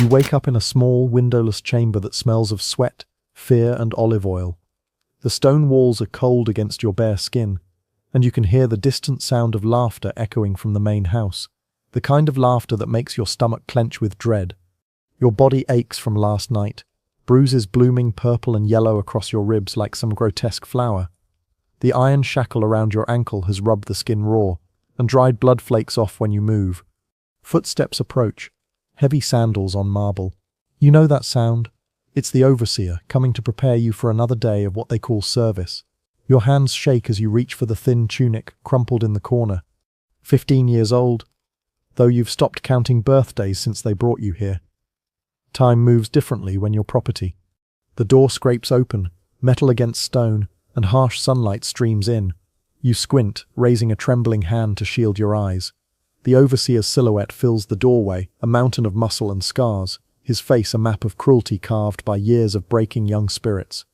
You wake up in a small, windowless chamber that smells of sweat, fear, and olive oil. The stone walls are cold against your bare skin, and you can hear the distant sound of laughter echoing from the main house, the kind of laughter that makes your stomach clench with dread. Your body aches from last night, bruises blooming purple and yellow across your ribs like some grotesque flower. The iron shackle around your ankle has rubbed the skin raw, and dried blood flakes off when you move. Footsteps approach, heavy sandals on marble. You know that sound? It's the overseer coming to prepare you for another day of what they call service. Your hands shake as you reach for the thin tunic crumpled in the corner. 15 years old, though you've stopped counting birthdays since they brought you here. Time moves differently when you're property. The door scrapes open, metal against stone, and harsh sunlight streams in. You squint, raising a trembling hand to shield your eyes. The overseer's silhouette fills the doorway, a mountain of muscle and scars, his face a map of cruelty carved by years of breaking young spirits.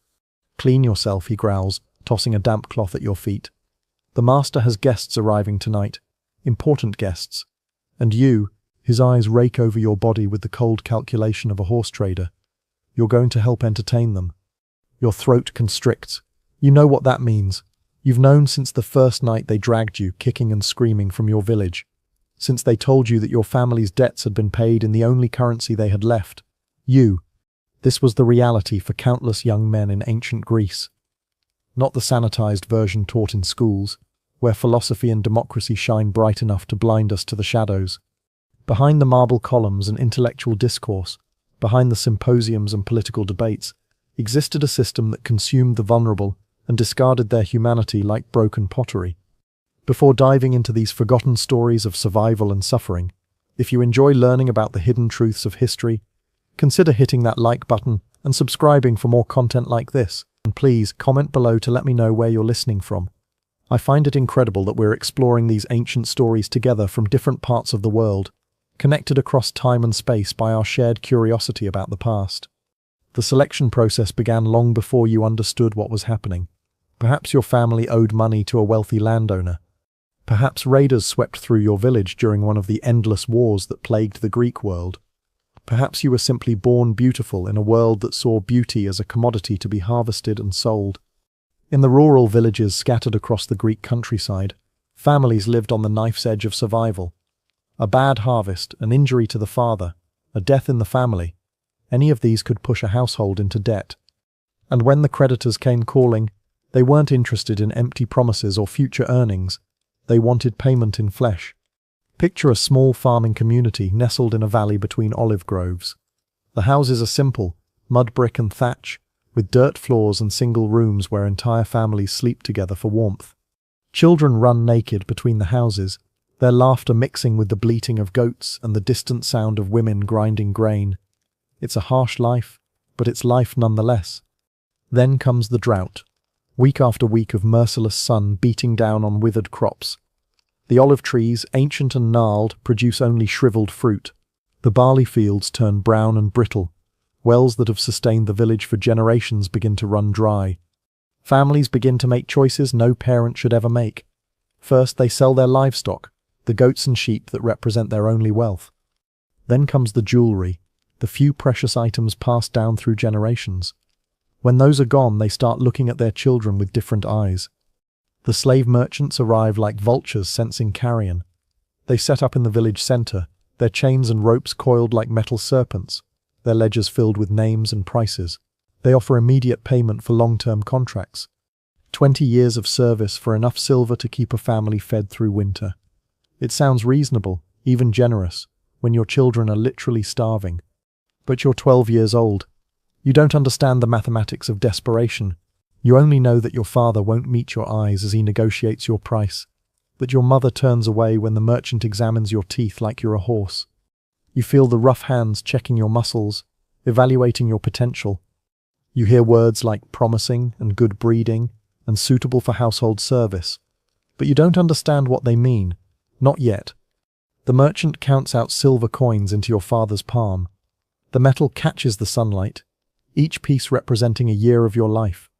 "Clean yourself," he growls, tossing a damp cloth at your feet. "The master has guests arriving tonight, important guests. And you," his eyes rake over your body with the cold calculation of a horse trader, "you're going to help entertain them." Your throat constricts. You know what that means. You've known since the first night they dragged you, kicking and screaming, from your village. Since they told you that your family's debts had been paid in the only currency they had left. You. This was the reality for countless young men in ancient Greece. Not the sanitized version taught in schools, where philosophy and democracy shine bright enough to blind us to the shadows. Behind the marble columns and intellectual discourse, behind the symposiums and political debates, existed a system that consumed the vulnerable and discarded their humanity like broken pottery. Before diving into these forgotten stories of survival and suffering, if you enjoy learning about the hidden truths of history, consider hitting that like button and subscribing for more content like this. And please comment below to let me know where you're listening from. I find it incredible that we're exploring these ancient stories together from different parts of the world, connected across time and space by our shared curiosity about the past. The selection process began long before you understood what was happening. Perhaps your family owed money to a wealthy landowner. Perhaps raiders swept through your village during one of the endless wars that plagued the Greek world. Perhaps you were simply born beautiful in a world that saw beauty as a commodity to be harvested and sold. In the rural villages scattered across the Greek countryside, families lived on the knife's edge of survival. A bad harvest, an injury to the father, a death in the family, any of these could push a household into debt. And when the creditors came calling, they weren't interested in empty promises or future earnings. They wanted payment in flesh. Picture a small farming community nestled in a valley between olive groves. The houses are simple, mud brick and thatch, with dirt floors and single rooms where entire families sleep together for warmth. Children run naked between the houses, their laughter mixing with the bleating of goats and the distant sound of women grinding grain. It's a harsh life, but it's life nonetheless. Then comes the drought. Week after week of merciless sun beating down on withered crops. The olive trees, ancient and gnarled, produce only shriveled fruit. The barley fields turn brown and brittle. Wells that have sustained the village for generations begin to run dry. Families begin to make choices no parent should ever make. First, they sell their livestock, the goats and sheep that represent their only wealth. Then comes the jewelry, the few precious items passed down through generations. When those are gone, they start looking at their children with different eyes. The slave merchants arrive like vultures sensing carrion. They set up in the village center, their chains and ropes coiled like metal serpents, their ledgers filled with names and prices. They offer immediate payment for long-term contracts. 20 years of service for enough silver to keep a family fed through winter. It sounds reasonable, even generous, when your children are literally starving. But you're 12 years old. You don't understand the mathematics of desperation. You only know that your father won't meet your eyes as he negotiates your price, that your mother turns away when the merchant examines your teeth like you're a horse. You feel the rough hands checking your muscles, evaluating your potential. You hear words like promising and good breeding and suitable for household service, but you don't understand what they mean, not yet. The merchant counts out silver coins into your father's palm. The metal catches the sunlight, each piece representing a year of your life.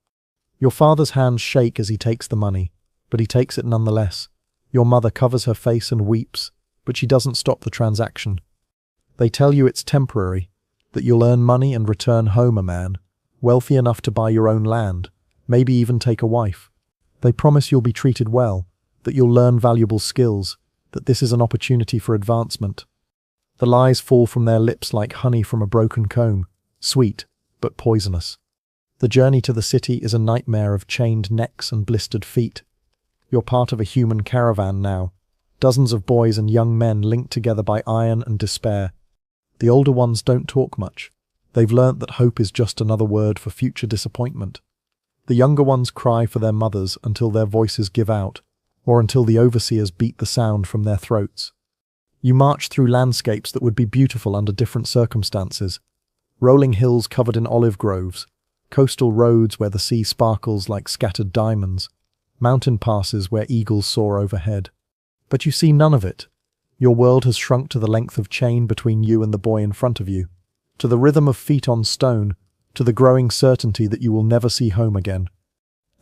Your father's hands shake as he takes the money, but he takes it nonetheless. Your mother covers her face and weeps, but she doesn't stop the transaction. They tell you it's temporary, that you'll earn money and return home a man, wealthy enough to buy your own land, maybe even take a wife. They promise you'll be treated well, that you'll learn valuable skills, that this is an opportunity for advancement. The lies fall from their lips like honey from a broken comb, sweet but poisonous. The journey to the city is a nightmare of chained necks and blistered feet. You're part of a human caravan now, dozens of boys and young men linked together by iron and despair. The older ones don't talk much. They've learnt that hope is just another word for future disappointment. The younger ones cry for their mothers until their voices give out, or until the overseers beat the sound from their throats. You march through landscapes that would be beautiful under different circumstances. Rolling hills covered in olive groves, coastal roads where the sea sparkles like scattered diamonds, mountain passes where eagles soar overhead. But you see none of it. Your world has shrunk to the length of chain between you and the boy in front of you, to the rhythm of feet on stone, to the growing certainty that you will never see home again.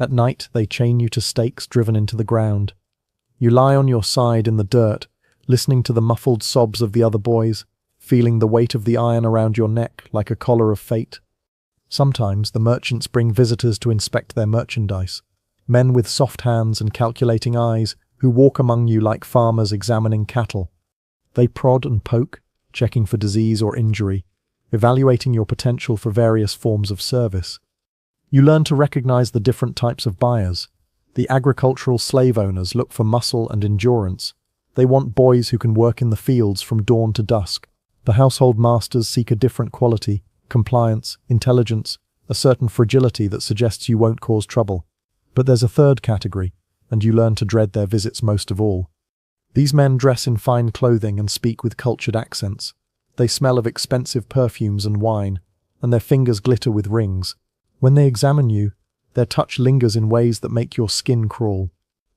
At night they chain you to stakes driven into the ground. You lie on your side in the dirt, listening to the muffled sobs of the other boys, feeling the weight of the iron around your neck like a collar of fate. Sometimes the merchants bring visitors to inspect their merchandise, men with soft hands and calculating eyes who walk among you like farmers examining cattle. They prod and poke, checking for disease or injury, evaluating your potential for various forms of service. You learn to recognize the different types of buyers. The agricultural slave owners look for muscle and endurance. They want boys who can work in the fields from dawn to dusk. The household masters seek a different quality, compliance, intelligence, a certain fragility that suggests you won't cause trouble. But there's a third category, and you learn to dread their visits most of all. These men dress in fine clothing and speak with cultured accents. They smell of expensive perfumes and wine, and their fingers glitter with rings. When they examine you, their touch lingers in ways that make your skin crawl.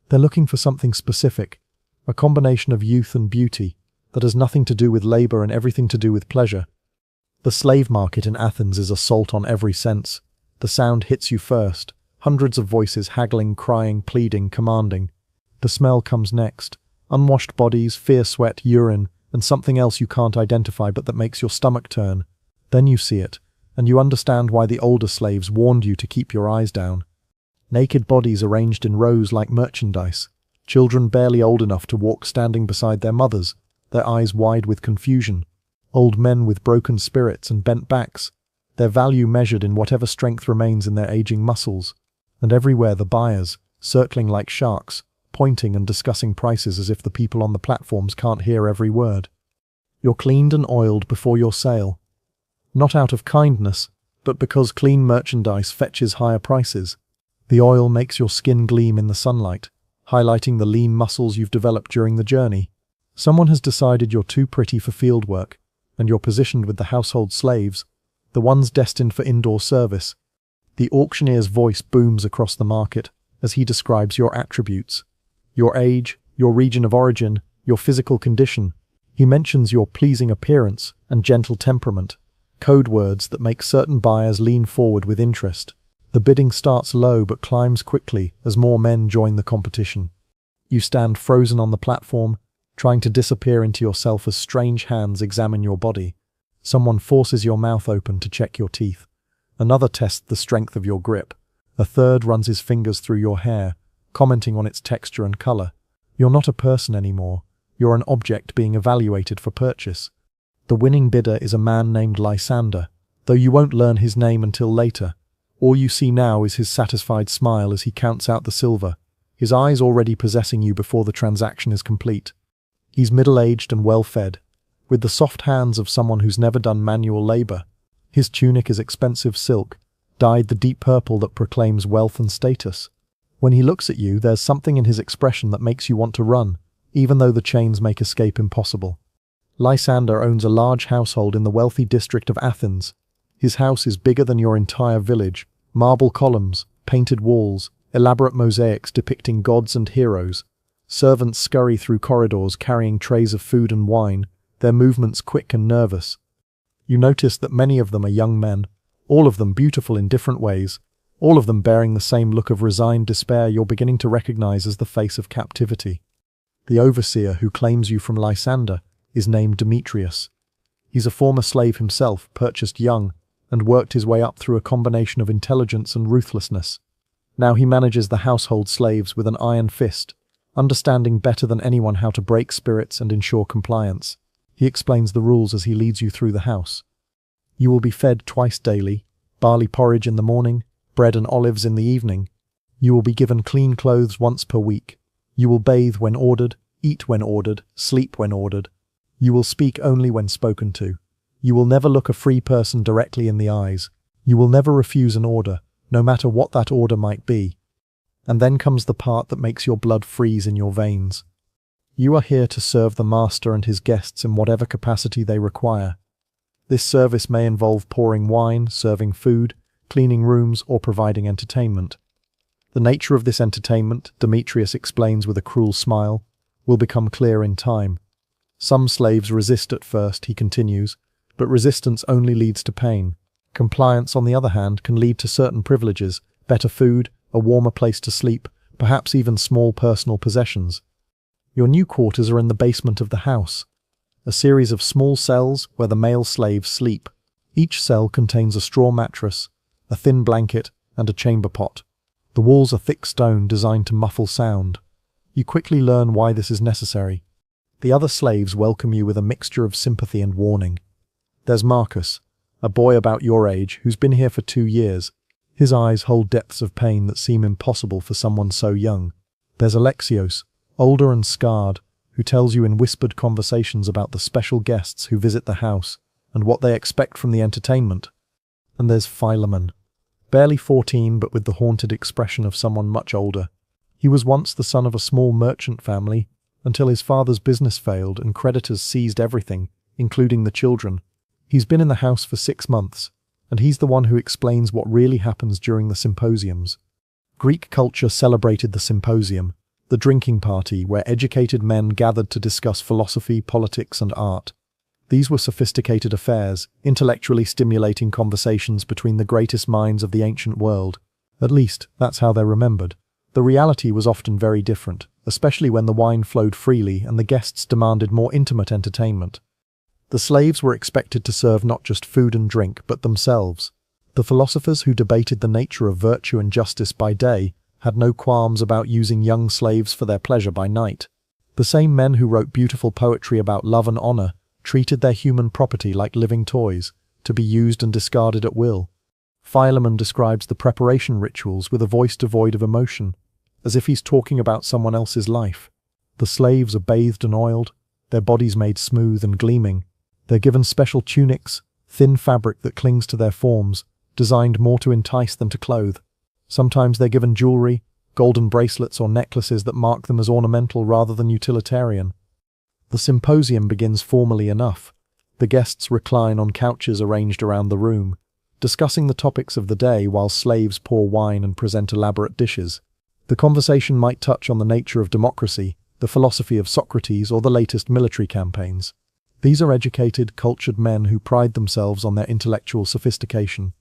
They're looking for something specific, a combination of youth and beauty that has nothing to do with labor and everything to do with pleasure. The slave market in Athens is assault on every sense. The sound hits you first, hundreds of voices haggling, crying, pleading, commanding. The smell comes next, unwashed bodies, fierce sweat, urine, and something else you can't identify but that makes your stomach turn. Then you see it, and you understand why the older slaves warned you to keep your eyes down. Naked bodies arranged in rows like merchandise, children barely old enough to walk standing beside their mothers, their eyes wide with confusion, old men with broken spirits and bent backs, their value measured in whatever strength remains in their aging muscles, and everywhere the buyers, circling like sharks, pointing and discussing prices as if the people on the platforms can't hear every word. You're cleaned and oiled before your sale. Not out of kindness, but because clean merchandise fetches higher prices. The oil makes your skin gleam in the sunlight, highlighting the lean muscles you've developed during the journey. Someone has decided you're too pretty for field work, and you're positioned with the household slaves, the ones destined for indoor service. The auctioneer's voice booms across the market as he describes your attributes. Your age, your region of origin, your physical condition. He mentions your pleasing appearance and gentle temperament, code words that make certain buyers lean forward with interest. The bidding starts low but climbs quickly as more men join the competition. You stand frozen on the platform, trying to disappear into yourself as strange hands examine your body. Someone forces your mouth open to check your teeth. Another tests the strength of your grip. A third runs his fingers through your hair, commenting on its texture and color. You're not a person anymore. You're an object being evaluated for purchase. The winning bidder is a man named Lysander, though you won't learn his name until later. All you see now is his satisfied smile as he counts out the silver, his eyes already possessing you before the transaction is complete. He's middle-aged and well-fed, with the soft hands of someone who's never done manual labor. His tunic is expensive silk, dyed the deep purple that proclaims wealth and status. When he looks at you, there's something in his expression that makes you want to run, even though the chains make escape impossible. Lysander owns a large household in the wealthy district of Athens. His house is bigger than your entire village. Marble columns, painted walls, elaborate mosaics depicting gods and heroes. Servants scurry through corridors carrying trays of food and wine, their movements quick and nervous. You notice that many of them are young men, all of them beautiful in different ways, all of them bearing the same look of resigned despair you're beginning to recognize as the face of captivity. The overseer who claims you from Lysander is named Demetrius. He's a former slave himself, purchased young, and worked his way up through a combination of intelligence and ruthlessness. Now he manages the household slaves with an iron fist, understanding better than anyone how to break spirits and ensure compliance. He explains the rules as he leads you through the house. You will be fed twice daily, barley porridge in the morning, bread and olives in the evening. You will be given clean clothes once per week. You will bathe when ordered, eat when ordered, sleep when ordered. You will speak only when spoken to. You will never look a free person directly in the eyes. You will never refuse an order, no matter what that order might be. And then comes the part that makes your blood freeze in your veins. You are here to serve the master and his guests in whatever capacity they require. This service may involve pouring wine, serving food, cleaning rooms, or providing entertainment. The nature of this entertainment, Demetrius explains with a cruel smile, will become clear in time. Some slaves resist at first, he continues, but resistance only leads to pain. Compliance, on the other hand, can lead to certain privileges, better food, a warmer place to sleep, perhaps even small personal possessions. Your new quarters are in the basement of the house, a series of small cells where the male slaves sleep. Each cell contains a straw mattress, a thin blanket, and a chamber pot. The walls are thick stone designed to muffle sound. You quickly learn why this is necessary. The other slaves welcome you with a mixture of sympathy and warning. There's Marcus, a boy about your age who's been here for 2 years. His eyes hold depths of pain that seem impossible for someone so young. There's Alexios, older and scarred, who tells you in whispered conversations about the special guests who visit the house and what they expect from the entertainment. And there's Philemon, barely 14 but with the haunted expression of someone much older. He was once the son of a small merchant family until his father's business failed and creditors seized everything, including the children. He's been in the house for 6 months, and he's the one who explains what really happens during the symposiums. Greek culture celebrated the symposium, the drinking party where educated men gathered to discuss philosophy, politics, and art. These were sophisticated affairs, intellectually stimulating conversations between the greatest minds of the ancient world. At least, that's how they're remembered. The reality was often very different, especially when the wine flowed freely and the guests demanded more intimate entertainment. The slaves were expected to serve not just food and drink, but themselves. The philosophers who debated the nature of virtue and justice by day had no qualms about using young slaves for their pleasure by night. The same men who wrote beautiful poetry about love and honor treated their human property like living toys, to be used and discarded at will. Philemon describes the preparation rituals with a voice devoid of emotion, as if he's talking about someone else's life. The slaves are bathed and oiled, their bodies made smooth and gleaming. They're given special tunics, thin fabric that clings to their forms, designed more to entice than to clothe. Sometimes they're given jewelry, golden bracelets or necklaces that mark them as ornamental rather than utilitarian. The symposium begins formally enough. The guests recline on couches arranged around the room, discussing the topics of the day while slaves pour wine and present elaborate dishes. The conversation might touch on the nature of democracy, the philosophy of Socrates, or the latest military campaigns. These are educated, cultured men who pride themselves on their intellectual sophistication.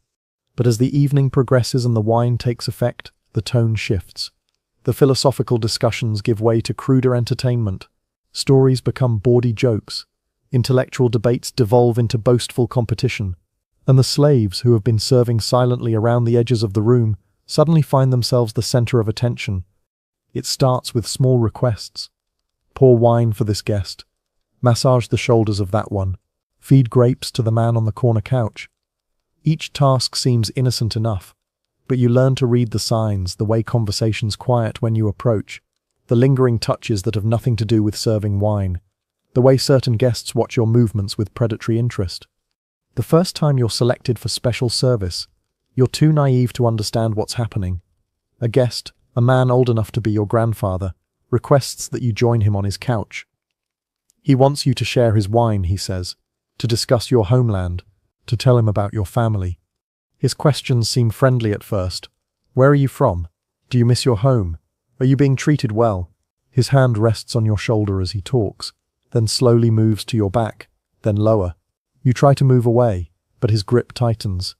But as the evening progresses and the wine takes effect, the tone shifts. The philosophical discussions give way to cruder entertainment. Stories become bawdy jokes. Intellectual debates devolve into boastful competition. And the slaves, who have been serving silently around the edges of the room, suddenly find themselves the center of attention. It starts with small requests. Pour wine for this guest. Massage the shoulders of that one. Feed grapes to the man on the corner couch. Each task seems innocent enough, but you learn to read the signs, the way conversations quiet when you approach, the lingering touches that have nothing to do with serving wine, the way certain guests watch your movements with predatory interest. The first time you're selected for special service, you're too naive to understand what's happening. A guest, a man old enough to be your grandfather, requests that you join him on his couch. He wants you to share his wine, he says, to discuss your homeland, to tell him about your family. His questions seem friendly at first. Where are you from? Do you miss your home? Are you being treated well? His hand rests on your shoulder as he talks, then slowly moves to your back, then lower. You try to move away, but his grip tightens.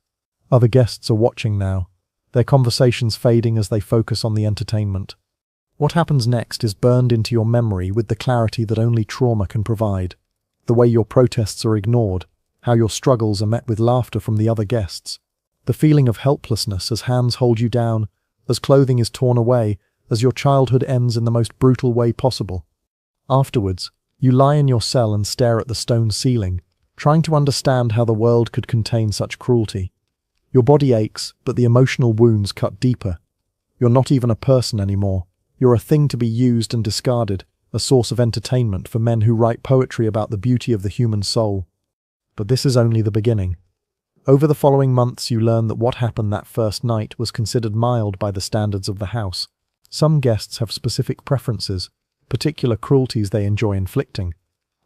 Other guests are watching now, their conversations fading as they focus on the entertainment. What happens next is burned into your memory with the clarity that only trauma can provide. The way your protests are ignored, how your struggles are met with laughter from the other guests. The feeling of helplessness as hands hold you down, as clothing is torn away, as your childhood ends in the most brutal way possible. Afterwards, you lie in your cell and stare at the stone ceiling, trying to understand how the world could contain such cruelty. Your body aches, but the emotional wounds cut deeper. You're not even a person anymore. You're a thing to be used and discarded, a source of entertainment for men who write poetry about the beauty of the human soul. But this is only the beginning. Over the following months you learn that what happened that first night was considered mild by the standards of the house. Some guests have specific preferences, particular cruelties they enjoy inflicting.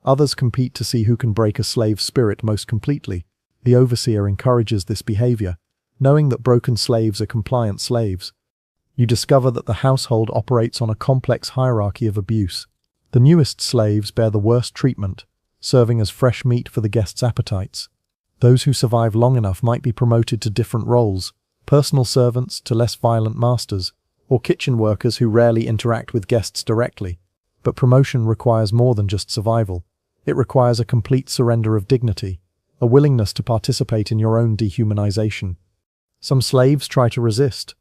Others compete to see who can break a slave's spirit most completely. The overseer encourages this behavior, knowing that broken slaves are compliant slaves. You discover that the household operates on a complex hierarchy of abuse. The newest slaves bear the worst treatment, serving as fresh meat for the guests' appetites. Those who survive long enough might be promoted to different roles, personal servants to less violent masters, or kitchen workers who rarely interact with guests directly. But promotion requires more than just survival. It requires a complete surrender of dignity, a willingness to participate in your own dehumanization. Some slaves try to resist.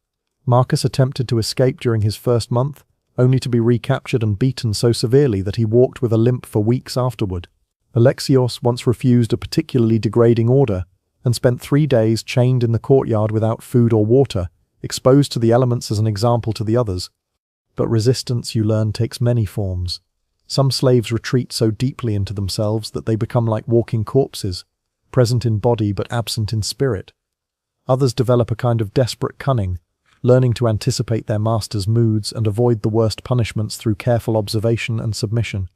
Marcus attempted to escape during his first month, only to be recaptured and beaten so severely that he walked with a limp for weeks afterward. Alexios once refused a particularly degrading order and spent 3 days chained in the courtyard without food or water, exposed to the elements as an example to the others. But resistance, you learn, takes many forms. Some slaves retreat so deeply into themselves that they become like walking corpses, present in body but absent in spirit. Others develop a kind of desperate cunning, learning to anticipate their master's moods and avoid the worst punishments through careful observation and submission.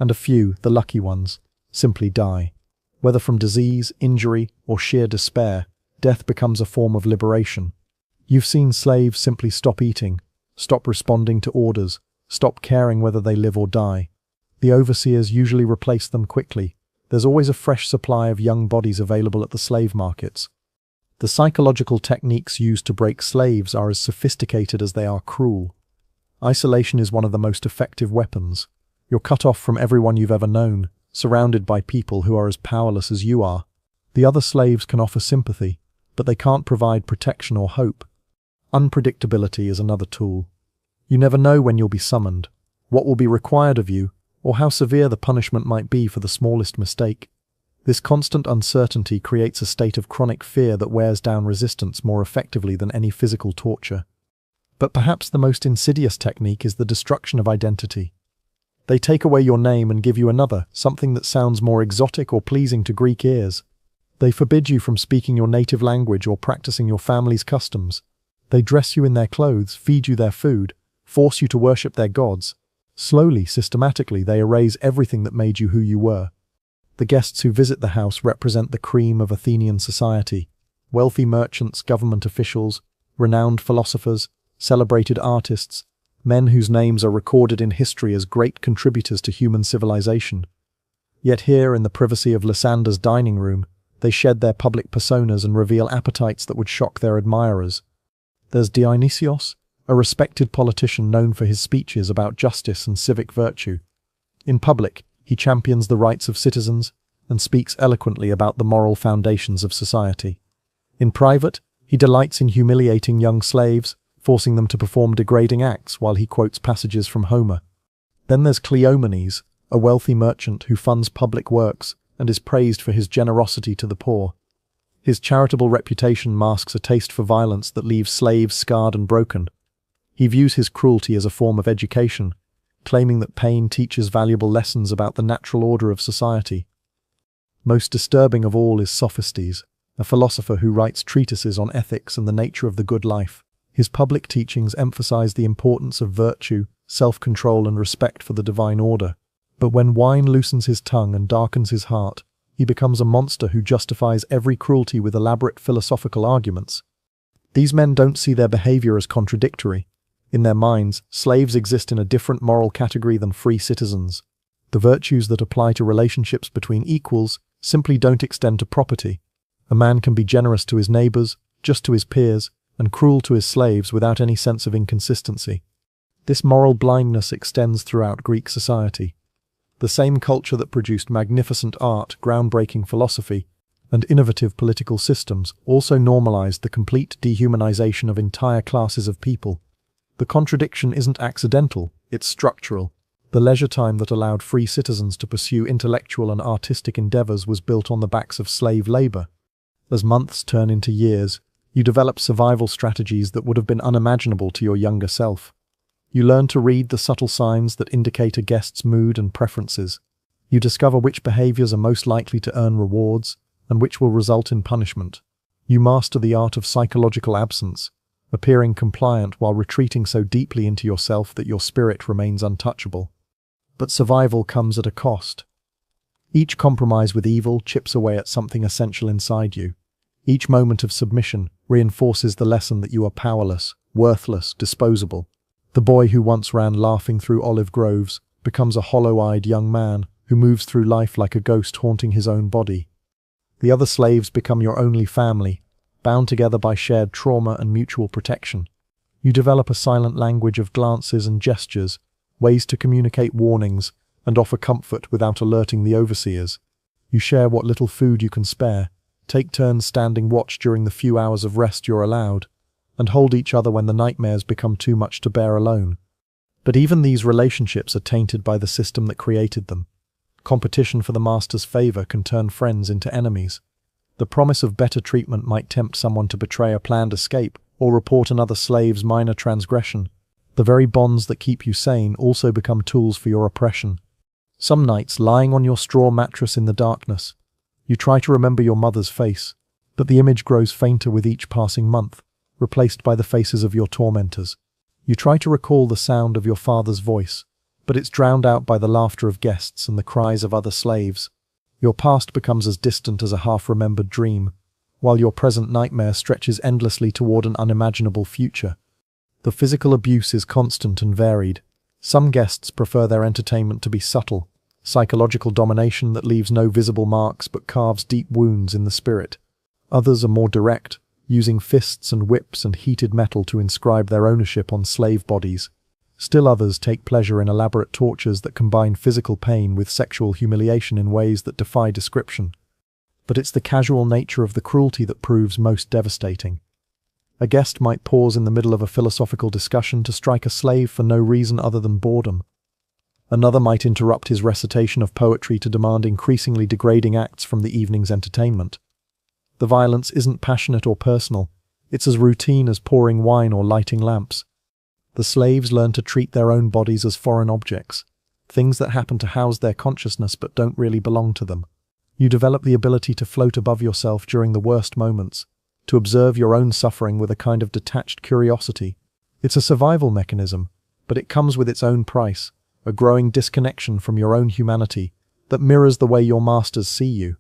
And a few, the lucky ones, simply die. Whether from disease, injury, or sheer despair, death becomes a form of liberation. You've seen slaves simply stop eating, stop responding to orders, stop caring whether they live or die. The overseers usually replace them quickly. There's always a fresh supply of young bodies available at the slave markets. The psychological techniques used to break slaves are as sophisticated as they are cruel. Isolation is one of the most effective weapons. You're cut off from everyone you've ever known, surrounded by people who are as powerless as you are. The other slaves can offer sympathy, but they can't provide protection or hope. Unpredictability is another tool. You never know when you'll be summoned, what will be required of you, or how severe the punishment might be for the smallest mistake. This constant uncertainty creates a state of chronic fear that wears down resistance more effectively than any physical torture. But perhaps the most insidious technique is the destruction of identity. They take away your name and give you another, something that sounds more exotic or pleasing to Greek ears. They forbid you from speaking your native language or practicing your family's customs. They dress you in their clothes, feed you their food, force you to worship their gods. Slowly, systematically, they erase everything that made you who you were. The guests who visit the house represent the cream of Athenian society. Wealthy merchants, government officials, renowned philosophers, celebrated artists, men whose names are recorded in history as great contributors to human civilization. Yet here, in the privacy of Lysander's dining room, they shed their public personas and reveal appetites that would shock their admirers. There's Dionysios, a respected politician known for his speeches about justice and civic virtue. In public, he champions the rights of citizens and speaks eloquently about the moral foundations of society. In private, he delights in humiliating young slaves, forcing them to perform degrading acts while he quotes passages from Homer. Then there's Cleomenes, a wealthy merchant who funds public works and is praised for his generosity to the poor. His charitable reputation masks a taste for violence that leaves slaves scarred and broken. He views his cruelty as a form of education, claiming that pain teaches valuable lessons about the natural order of society. Most disturbing of all is Sophistes, a philosopher who writes treatises on ethics and the nature of the good life. His public teachings emphasize the importance of virtue, self-control, and respect for the divine order. But when wine loosens his tongue and darkens his heart, he becomes a monster who justifies every cruelty with elaborate philosophical arguments. These men don't see their behavior as contradictory. In their minds, slaves exist in a different moral category than free citizens. The virtues that apply to relationships between equals simply don't extend to property. A man can be generous to his neighbors, just to his peers, and cruel to his slaves without any sense of inconsistency. This moral blindness extends throughout Greek society. The same culture that produced magnificent art, groundbreaking philosophy, and innovative political systems also normalized the complete dehumanization of entire classes of people. The contradiction isn't accidental, it's structural. The leisure time that allowed free citizens to pursue intellectual and artistic endeavors was built on the backs of slave labor. As months turn into years, you develop survival strategies that would have been unimaginable to your younger self. You learn to read the subtle signs that indicate a guest's mood and preferences. You discover which behaviors are most likely to earn rewards and which will result in punishment. You master the art of psychological absence, appearing compliant while retreating so deeply into yourself that your spirit remains untouchable. But survival comes at a cost. Each compromise with evil chips away at something essential inside you. Each moment of submission reinforces the lesson that you are powerless, worthless, disposable. The boy who once ran laughing through olive groves becomes a hollow-eyed young man who moves through life like a ghost haunting his own body. The other slaves become your only family, bound together by shared trauma and mutual protection. You develop a silent language of glances and gestures, ways to communicate warnings and offer comfort without alerting the overseers. You share what little food you can spare, take turns standing watch during the few hours of rest you're allowed, and hold each other when the nightmares become too much to bear alone. But even these relationships are tainted by the system that created them. Competition for the master's favor can turn friends into enemies. The promise of better treatment might tempt someone to betray a planned escape or report another slave's minor transgression. The very bonds that keep you sane also become tools for your oppression. Some nights, lying on your straw mattress in the darkness, you try to remember your mother's face, but the image grows fainter with each passing month, replaced by the faces of your tormentors. You try to recall the sound of your father's voice, but it's drowned out by the laughter of guests and the cries of other slaves. Your past becomes as distant as a half-remembered dream, while your present nightmare stretches endlessly toward an unimaginable future. The physical abuse is constant and varied. Some guests prefer their entertainment to be subtle, psychological domination that leaves no visible marks but carves deep wounds in the spirit. Others are more direct, using fists and whips and heated metal to inscribe their ownership on slave bodies. Still others take pleasure in elaborate tortures that combine physical pain with sexual humiliation in ways that defy description. But it's the casual nature of the cruelty that proves most devastating. A guest might pause in the middle of a philosophical discussion to strike a slave for no reason other than boredom. Another might interrupt his recitation of poetry to demand increasingly degrading acts from the evening's entertainment. The violence isn't passionate or personal, it's as routine as pouring wine or lighting lamps. The slaves learn to treat their own bodies as foreign objects, things that happen to house their consciousness but don't really belong to them. You develop the ability to float above yourself during the worst moments, to observe your own suffering with a kind of detached curiosity. It's a survival mechanism, but it comes with its own price, a growing disconnection from your own humanity that mirrors the way your masters see you.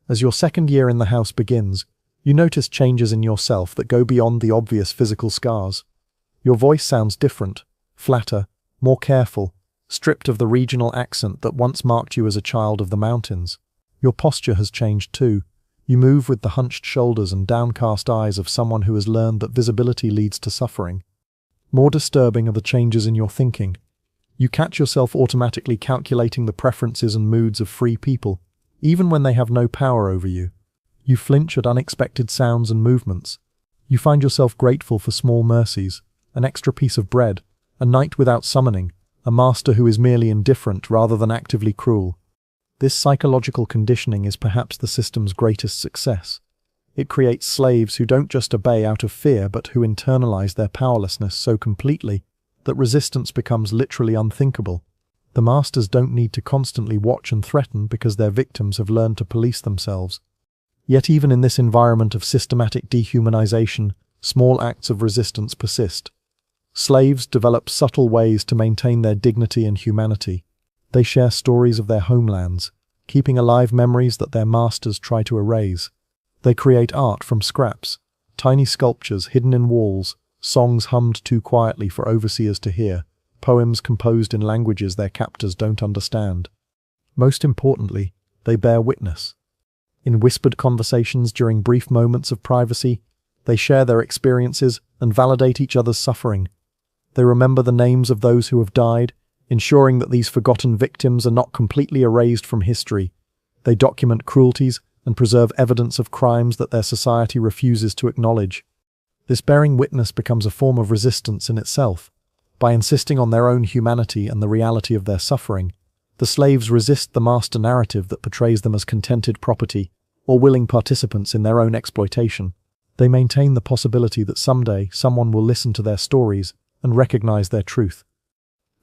As your second year in the house begins, you notice changes in yourself that go beyond the obvious physical scars. Your voice sounds different, flatter, more careful, stripped of the regional accent that once marked you as a child of the mountains. Your posture has changed too. You move with the hunched shoulders and downcast eyes of someone who has learned that visibility leads to suffering. More disturbing are the changes in your thinking. You catch yourself automatically calculating the preferences and moods of free people, even when they have no power over you. You flinch at unexpected sounds and movements. You find yourself grateful for small mercies, an extra piece of bread, a night without summoning, a master who is merely indifferent rather than actively cruel. This psychological conditioning is perhaps the system's greatest success. It creates slaves who don't just obey out of fear but who internalize their powerlessness so completely that resistance becomes literally unthinkable. The masters don't need to constantly watch and threaten because their victims have learned to police themselves. Yet even in this environment of systematic dehumanization, small acts of resistance persist. Slaves develop subtle ways to maintain their dignity and humanity. They share stories of their homelands, keeping alive memories that their masters try to erase. They create art from scraps, tiny sculptures hidden in walls, songs hummed too quietly for overseers to hear, poems composed in languages their captors don't understand. Most importantly, they bear witness. In whispered conversations during brief moments of privacy, they share their experiences and validate each other's suffering. They remember the names of those who have died, ensuring that these forgotten victims are not completely erased from history. They document cruelties and preserve evidence of crimes that their society refuses to acknowledge. This bearing witness becomes a form of resistance in itself. By insisting on their own humanity and the reality of their suffering, the slaves resist the master narrative that portrays them as contented property or willing participants in their own exploitation. They maintain the possibility that someday someone will listen to their stories and recognize their truth.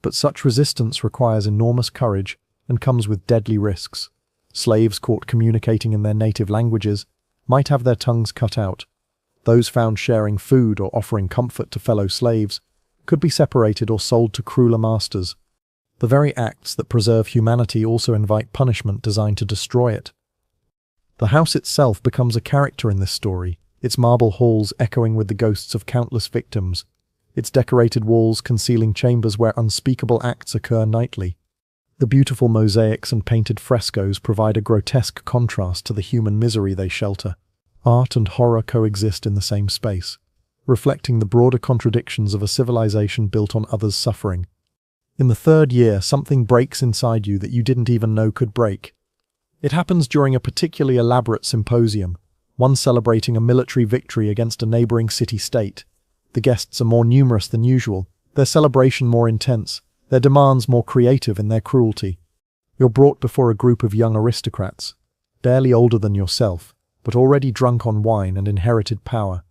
But such resistance requires enormous courage and comes with deadly risks. Slaves caught communicating in their native languages might have their tongues cut out. Those found sharing food or offering comfort to fellow slaves could be separated or sold to crueler masters. The very acts that preserve humanity also invite punishment designed to destroy it. The house itself becomes a character in this story, its marble halls echoing with the ghosts of countless victims, its decorated walls concealing chambers where unspeakable acts occur nightly. The beautiful mosaics and painted frescoes provide a grotesque contrast to the human misery they shelter. Art and horror coexist in the same space, reflecting the broader contradictions of a civilization built on others' suffering. In the third year, something breaks inside you that you didn't even know could break. It happens during a particularly elaborate symposium, one celebrating a military victory against a neighboring city-state. The guests are more numerous than usual, their celebration more intense, their demands more creative in their cruelty. You're brought before a group of young aristocrats, barely older than yourself, but already drunk on wine and inherited power.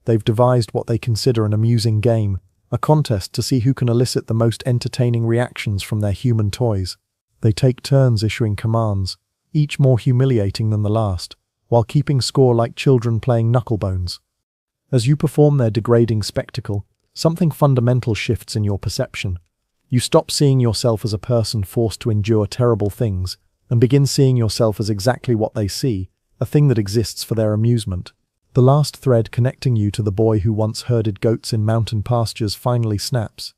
They've devised what they consider an amusing game, a contest to see who can elicit the most entertaining reactions from their human toys. They take turns issuing commands, each more humiliating than the last, while keeping score like children playing knucklebones. As you perform their degrading spectacle, something fundamental shifts in your perception. You stop seeing yourself as a person forced to endure terrible things, and begin seeing yourself as exactly what they see, a thing that exists for their amusement. The last thread connecting you to the boy who once herded goats in mountain pastures finally snaps.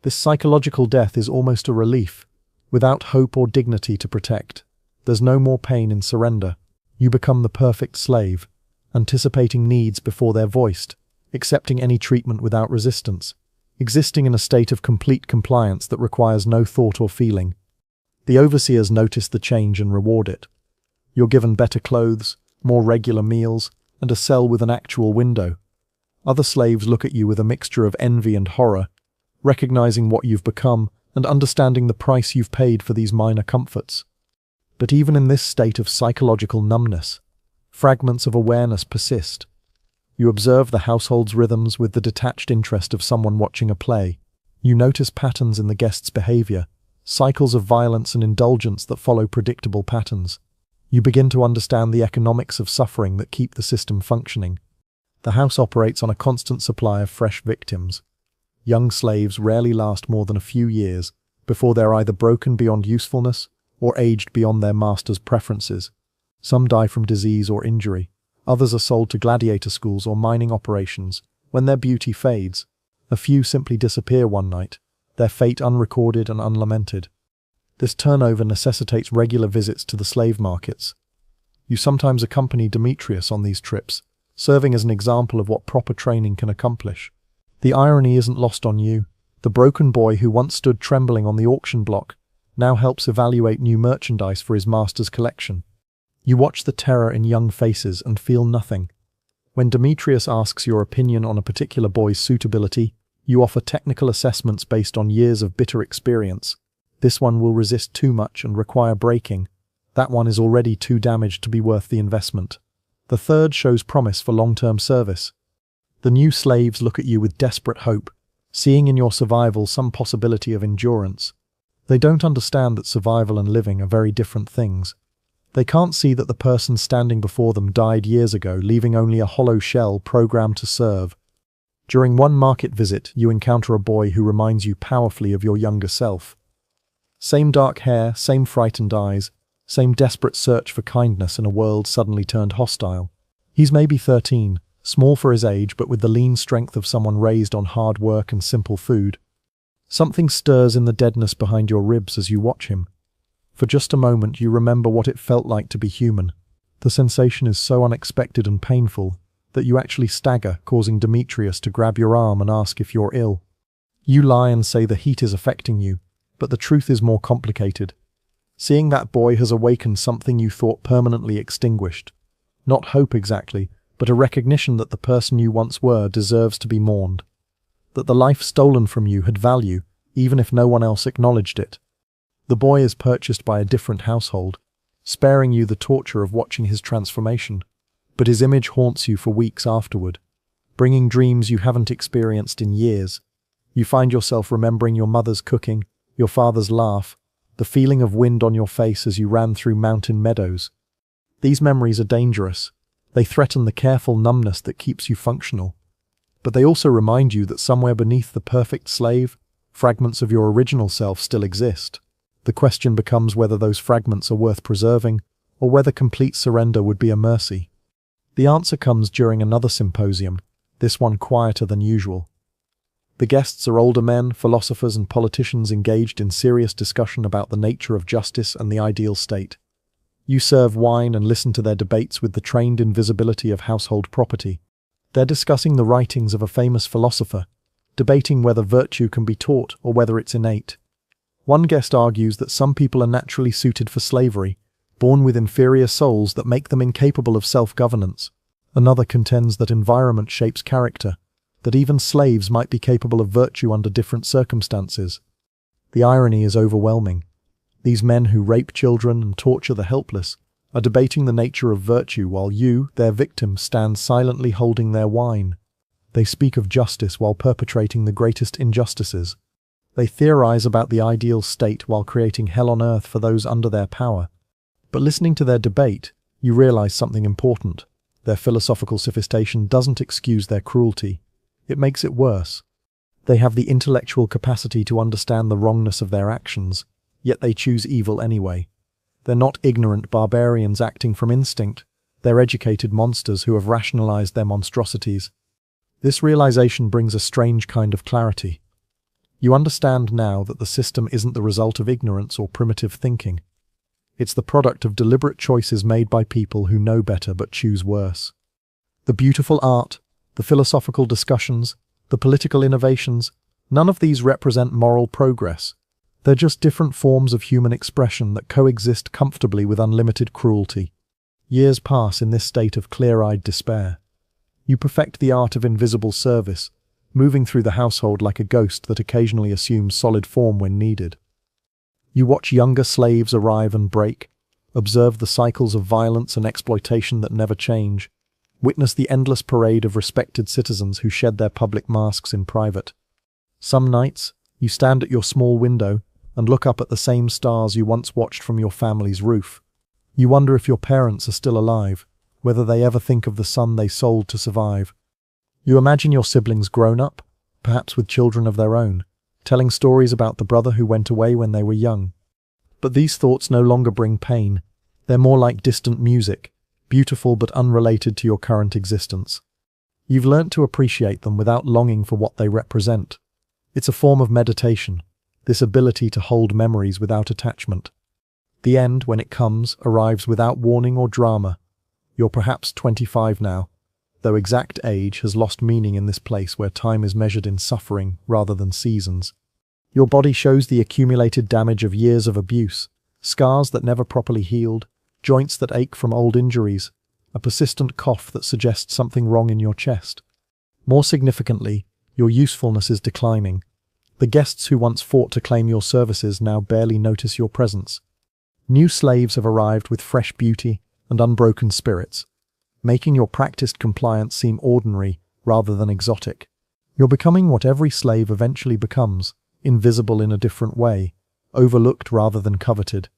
This psychological death is almost a relief. Without hope or dignity to protect, there's no more pain in surrender. You become the perfect slave, anticipating needs before they're voiced, accepting any treatment without resistance, existing in a state of complete compliance that requires no thought or feeling. The overseers notice the change and reward it. You're given better clothes, more regular meals, and a cell with an actual window. Other slaves look at you with a mixture of envy and horror, recognizing what you've become and understanding the price you've paid for these minor comforts. But even in this state of psychological numbness, fragments of awareness persist. You observe the household's rhythms with the detached interest of someone watching a play. You notice patterns in the guests' behavior, cycles of violence and indulgence that follow predictable patterns. You begin to understand the economics of suffering that keep the system functioning. The house operates on a constant supply of fresh victims. Young slaves rarely last more than a few years before they're either broken beyond usefulness or aged beyond their master's preferences. Some die from disease or injury. Others are sold to gladiator schools or mining operations when their beauty fades. A few simply disappear one night, their fate unrecorded and unlamented. This turnover necessitates regular visits to the slave markets. You sometimes accompany Demetrius on these trips, serving as an example of what proper training can accomplish. The irony isn't lost on you. The broken boy who once stood trembling on the auction block now helps evaluate new merchandise for his master's collection. You watch the terror in young faces and feel nothing. When Demetrius asks your opinion on a particular boy's suitability, you offer technical assessments based on years of bitter experience. This one will resist too much and require breaking. That one is already too damaged to be worth the investment. The third shows promise for long-term service. The new slaves look at you with desperate hope, seeing in your survival some possibility of endurance. They don't understand that survival and living are very different things. They can't see that the person standing before them died years ago, leaving only a hollow shell programmed to serve. During one market visit, you encounter a boy who reminds you powerfully of your younger self. Same dark hair, same frightened eyes, same desperate search for kindness in a world suddenly turned hostile. He's maybe 13, small for his age but with the lean strength of someone raised on hard work and simple food. Something stirs in the deadness behind your ribs as you watch him. For just a moment you remember what it felt like to be human. The sensation is so unexpected and painful that you actually stagger, causing Demetrius to grab your arm and ask if you're ill. You lie and say the heat is affecting you, But the truth is more complicated. Seeing that boy has awakened something you thought permanently extinguished. Not hope exactly, but a recognition that the person you once were deserves to be mourned. That the life stolen from you had value, even if no one else acknowledged it. The boy is purchased by a different household, sparing you the torture of watching his transformation. But his image haunts you for weeks afterward, bringing dreams you haven't experienced in years. You find yourself remembering your mother's cooking, your father's laugh, the feeling of wind on your face as you ran through mountain meadows. These memories are dangerous. They threaten the careful numbness that keeps you functional. But they also remind you that somewhere beneath the perfect slave, fragments of your original self still exist. The question becomes whether those fragments are worth preserving, or whether complete surrender would be a mercy. The answer comes during another symposium, this one quieter than usual. The guests are older men, philosophers and politicians engaged in serious discussion about the nature of justice and the ideal state. You serve wine and listen to their debates with the trained invisibility of household property. They're discussing the writings of a famous philosopher, debating whether virtue can be taught or whether it's innate. One guest argues that some people are naturally suited for slavery, born with inferior souls that make them incapable of self-governance. Another contends that environment shapes character, that even slaves might be capable of virtue under different circumstances. The irony is overwhelming. These men who rape children and torture the helpless are debating the nature of virtue while you, their victim, stand silently holding their wine. They speak of justice while perpetrating the greatest injustices. They theorize about the ideal state while creating hell on earth for those under their power. But listening to their debate, you realize something important. Their philosophical sophistication doesn't excuse their cruelty. It makes it worse. They have the intellectual capacity to understand the wrongness of their actions, yet they choose evil anyway. They're not ignorant barbarians acting from instinct. They're educated monsters who have rationalized their monstrosities. This realization brings a strange kind of clarity. You understand now that the system isn't the result of ignorance or primitive thinking. It's the product of deliberate choices made by people who know better but choose worse. The beautiful art, the philosophical discussions, the political innovations, none of these represent moral progress. They're just different forms of human expression that coexist comfortably with unlimited cruelty. Years pass in this state of clear-eyed despair. You perfect the art of invisible service, moving through the household like a ghost that occasionally assumes solid form when needed. You watch younger slaves arrive and break, observe the cycles of violence and exploitation that never change, witness the endless parade of respected citizens who shed their public masks in private. Some nights, you stand at your small window and look up at the same stars you once watched from your family's roof. You wonder if your parents are still alive, whether they ever think of the son they sold to survive. You imagine your siblings grown up, perhaps with children of their own, telling stories about the brother who went away when they were young. But these thoughts no longer bring pain. They're more like distant music, beautiful but unrelated to your current existence. You've learnt to appreciate them without longing for what they represent. It's a form of meditation, this ability to hold memories without attachment. The end, when it comes, arrives without warning or drama. You're perhaps 25 now, though exact age has lost meaning in this place where time is measured in suffering rather than seasons. Your body shows the accumulated damage of years of abuse, scars that never properly healed, joints that ache from old injuries, a persistent cough that suggests something wrong in your chest. More significantly, your usefulness is declining. The guests who once fought to claim your services now barely notice your presence. New slaves have arrived with fresh beauty and unbroken spirits, making your practiced compliance seem ordinary rather than exotic. You're becoming what every slave eventually becomes, invisible in a different way, overlooked rather than coveted.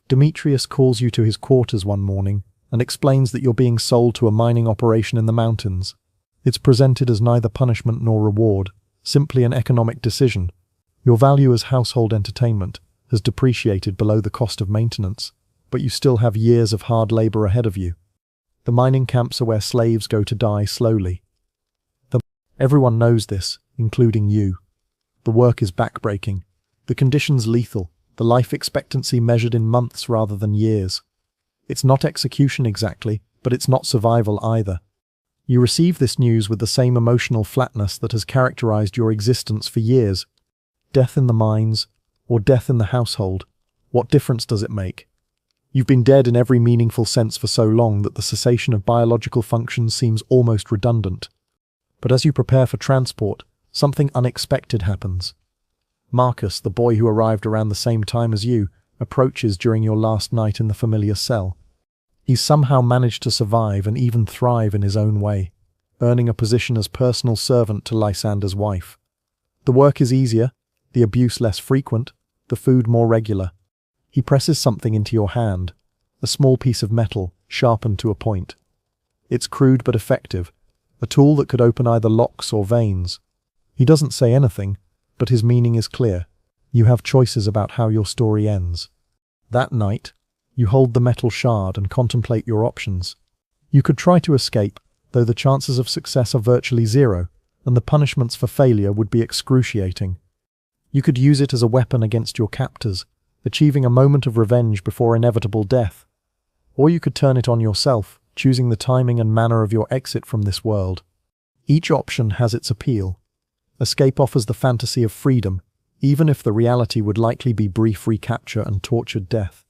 Demetrius calls you to his quarters one morning and explains that you're being sold to a mining operation in the mountains. It's presented as neither punishment nor reward, simply an economic decision. Your value as household entertainment has depreciated below the cost of maintenance, but you still have years of hard labor ahead of you. The mining camps are where slaves go to die slowly. Everyone knows this, including you. The work is backbreaking, the conditions lethal, the life expectancy measured in months rather than years. It's not execution exactly, but it's not survival either. You receive this news with the same emotional flatness that has characterized your existence for years. Death in the mines, or death in the household, what difference does it make? You've been dead in every meaningful sense for so long that the cessation of biological functions seems almost redundant. But as you prepare for transport, something unexpected happens. Marcus, the boy who arrived around the same time as you, approaches during your last night in the familiar cell. He's somehow managed to survive and even thrive in his own way, earning a position as personal servant to Lysander's wife. The work is easier, the abuse less frequent, the food more regular. He presses something into your hand, a small piece of metal, sharpened to a point. It's crude but effective, a tool that could open either locks or veins. He doesn't say anything, but his meaning is clear. You have choices about how your story ends. That night, you hold the metal shard and contemplate your options. You could try to escape, though the chances of success are virtually zero, and the punishments for failure would be excruciating. You could use it as a weapon against your captors, achieving a moment of revenge before inevitable death. Or you could turn it on yourself, choosing the timing and manner of your exit from this world. Each option has its appeal. Escape offers the fantasy of freedom, even if the reality would likely be brief recapture and tortured death.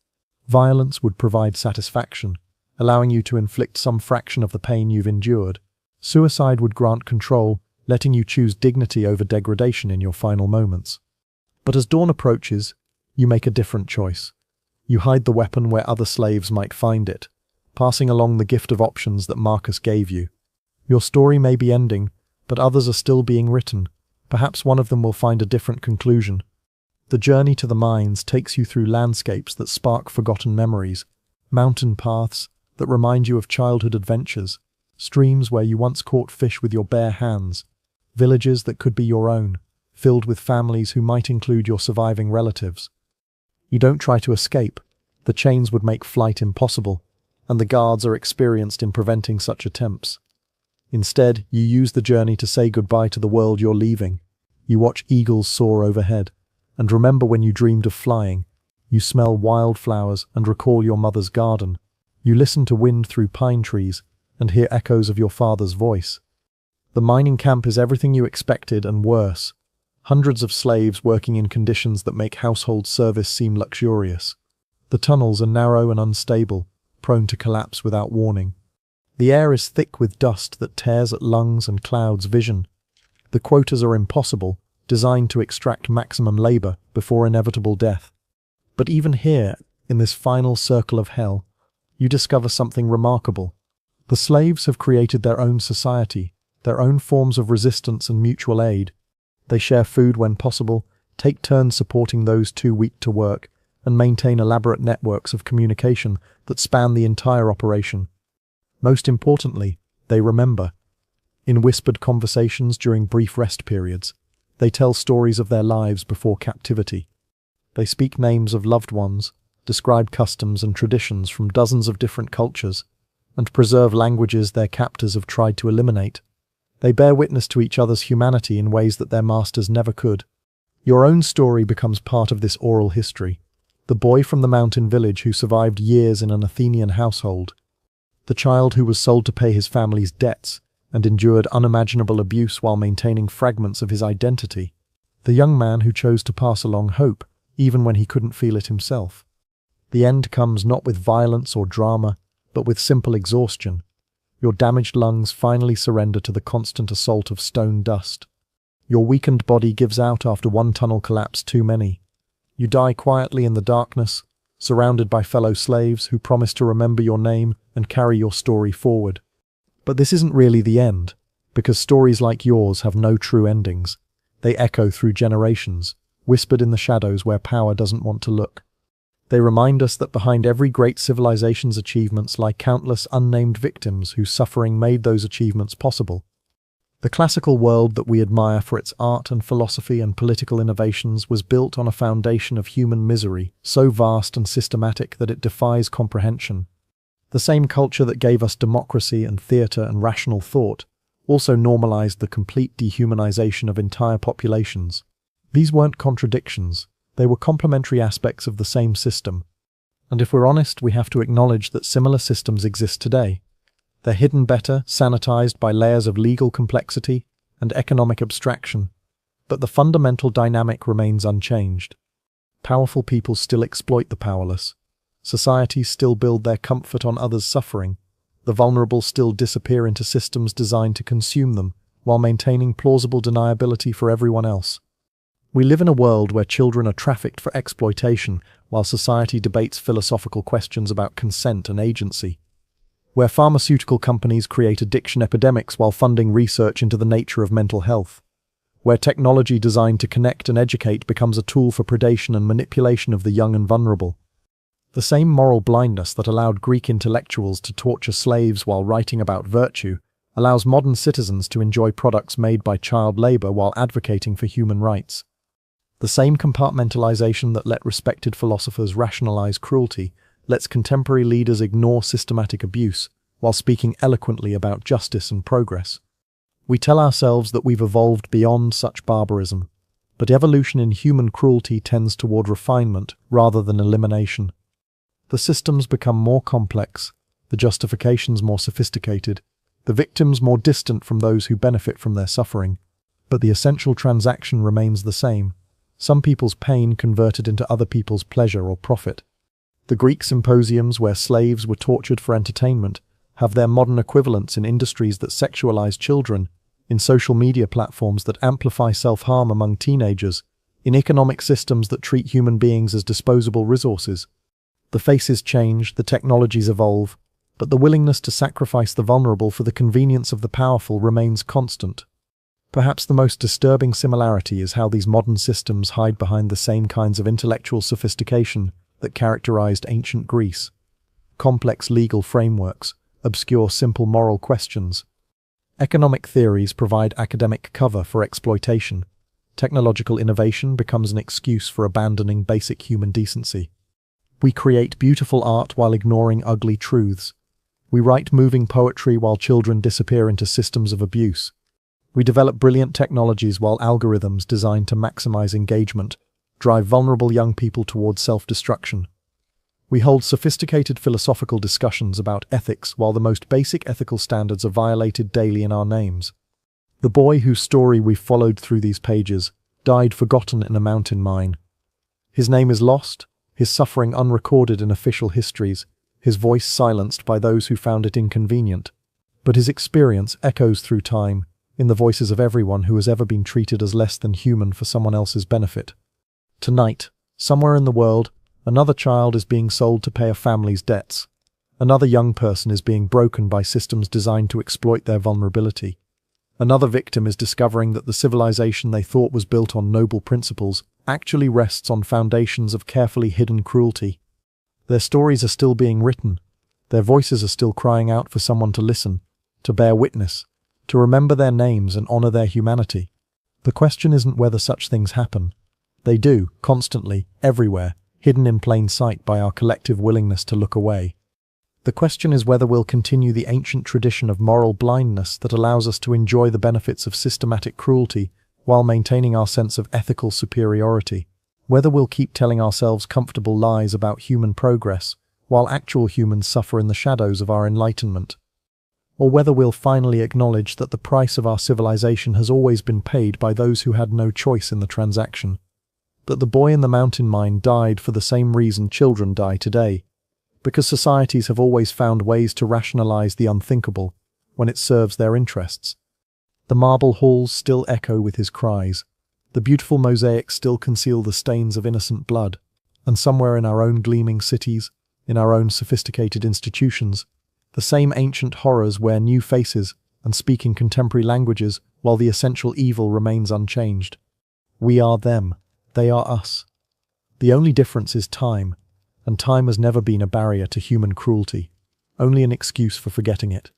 Violence would provide satisfaction, allowing you to inflict some fraction of the pain you've endured. Suicide would grant control, letting you choose dignity over degradation in your final moments. But as dawn approaches, you make a different choice. You hide the weapon where other slaves might find it, passing along the gift of options that Marcus gave you. Your story may be ending, but others are still being written. Perhaps one of them will find a different conclusion. The journey to the mines takes you through landscapes that spark forgotten memories, mountain paths that remind you of childhood adventures, streams where you once caught fish with your bare hands, villages that could be your own, filled with families who might include your surviving relatives. You don't try to escape. The chains would make flight impossible, and the guards are experienced in preventing such attempts. Instead, you use the journey to say goodbye to the world you're leaving. You watch eagles soar overhead, and remember when you dreamed of flying. You smell wildflowers and recall your mother's garden. You listen to wind through pine trees and hear echoes of your father's voice. The mining camp is everything you expected and worse. Hundreds of slaves working in conditions that make household service seem luxurious. The tunnels are narrow and unstable, prone to collapse without warning. The air is thick with dust that tears at lungs and clouds vision. The quotas are impossible, designed to extract maximum labor before inevitable death. But even here, in this final circle of hell, you discover something remarkable. The slaves have created their own society, their own forms of resistance and mutual aid. They share food when possible, take turns supporting those too weak to work, and maintain elaborate networks of communication that span the entire operation. Most importantly, they remember. In whispered conversations during brief rest periods, they tell stories of their lives before captivity. They speak names of loved ones, describe customs and traditions from dozens of different cultures, and preserve languages their captors have tried to eliminate. They bear witness to each other's humanity in ways that their masters never could. Your own story becomes part of this oral history. The boy from the mountain village who survived years in an Athenian household. The child who was sold to pay his family's debts and endured unimaginable abuse while maintaining fragments of his identity. The young man who chose to pass along hope, even when he couldn't feel it himself. The end comes not with violence or drama, but with simple exhaustion. Your damaged lungs finally surrender to the constant assault of stone dust. Your weakened body gives out after one tunnel collapse too many. You die quietly in the darkness, surrounded by fellow slaves who promise to remember your name and carry your story forward. But this isn't really the end, because stories like yours have no true endings. They echo through generations, whispered in the shadows where power doesn't want to look. They remind us that behind every great civilization's achievements lie countless unnamed victims whose suffering made those achievements possible. The classical world that we admire for its art and philosophy and political innovations was built on a foundation of human misery, so vast and systematic that it defies comprehension. The same culture that gave us democracy and theatre and rational thought also normalized the complete dehumanization of entire populations. These weren't contradictions. They were complementary aspects of the same system. And if we're honest, we have to acknowledge that similar systems exist today. They're hidden better, sanitized by layers of legal complexity and economic abstraction, but the fundamental dynamic remains unchanged. Powerful people still exploit the powerless. Societies still build their comfort on others' suffering. The vulnerable still disappear into systems designed to consume them, while maintaining plausible deniability for everyone else. We live in a world where children are trafficked for exploitation, while society debates philosophical questions about consent and agency. Where pharmaceutical companies create addiction epidemics while funding research into the nature of mental health. Where technology designed to connect and educate becomes a tool for predation and manipulation of the young and vulnerable. The same moral blindness that allowed Greek intellectuals to torture slaves while writing about virtue allows modern citizens to enjoy products made by child labor while advocating for human rights. The same compartmentalization that let respected philosophers rationalize cruelty lets contemporary leaders ignore systematic abuse while speaking eloquently about justice and progress. We tell ourselves that we've evolved beyond such barbarism, but evolution in human cruelty tends toward refinement rather than elimination. The systems become more complex, the justifications more sophisticated, the victims more distant from those who benefit from their suffering, but the essential transaction remains the same: some people's pain converted into other people's pleasure or profit. The Greek symposiums where slaves were tortured for entertainment have their modern equivalents in industries that sexualize children, in social media platforms that amplify self-harm among teenagers, in economic systems that treat human beings as disposable resources. The faces change, the technologies evolve, but the willingness to sacrifice the vulnerable for the convenience of the powerful remains constant. Perhaps the most disturbing similarity is how these modern systems hide behind the same kinds of intellectual sophistication that characterized ancient Greece. Complex legal frameworks, obscure simple moral questions. Economic theories provide academic cover for exploitation. Technological innovation becomes an excuse for abandoning basic human decency. We create beautiful art while ignoring ugly truths. We write moving poetry while children disappear into systems of abuse. We develop brilliant technologies while algorithms designed to maximize engagement drive vulnerable young people towards self-destruction. We hold sophisticated philosophical discussions about ethics while the most basic ethical standards are violated daily in our names. The boy whose story we've followed through these pages died forgotten in a mountain mine. His name is lost, his suffering unrecorded in official histories, his voice silenced by those who found it inconvenient. But his experience echoes through time, in the voices of everyone who has ever been treated as less than human for someone else's benefit. Tonight, somewhere in the world, another child is being sold to pay a family's debts. Another young person is being broken by systems designed to exploit their vulnerability. Another victim is discovering that the civilization they thought was built on noble principles actually rests on foundations of carefully hidden cruelty. Their stories are still being written. Their voices are still crying out for someone to listen, to bear witness, to remember their names and honor their humanity. The question isn't whether such things happen. They do, constantly, everywhere, hidden in plain sight by our collective willingness to look away. The question is whether we'll continue the ancient tradition of moral blindness that allows us to enjoy the benefits of systematic cruelty while maintaining our sense of ethical superiority. Whether we'll keep telling ourselves comfortable lies about human progress while actual humans suffer in the shadows of our enlightenment. Or whether we'll finally acknowledge that the price of our civilization has always been paid by those who had no choice in the transaction. That the boy in the mountain mine died for the same reason children die today, because societies have always found ways to rationalize the unthinkable when it serves their interests. The marble halls still echo with his cries. The beautiful mosaics still conceal the stains of innocent blood. And somewhere in our own gleaming cities, in our own sophisticated institutions, the same ancient horrors wear new faces and speak in contemporary languages while the essential evil remains unchanged. We are them. They are us. The only difference is time, and time has never been a barrier to human cruelty, only an excuse for forgetting it.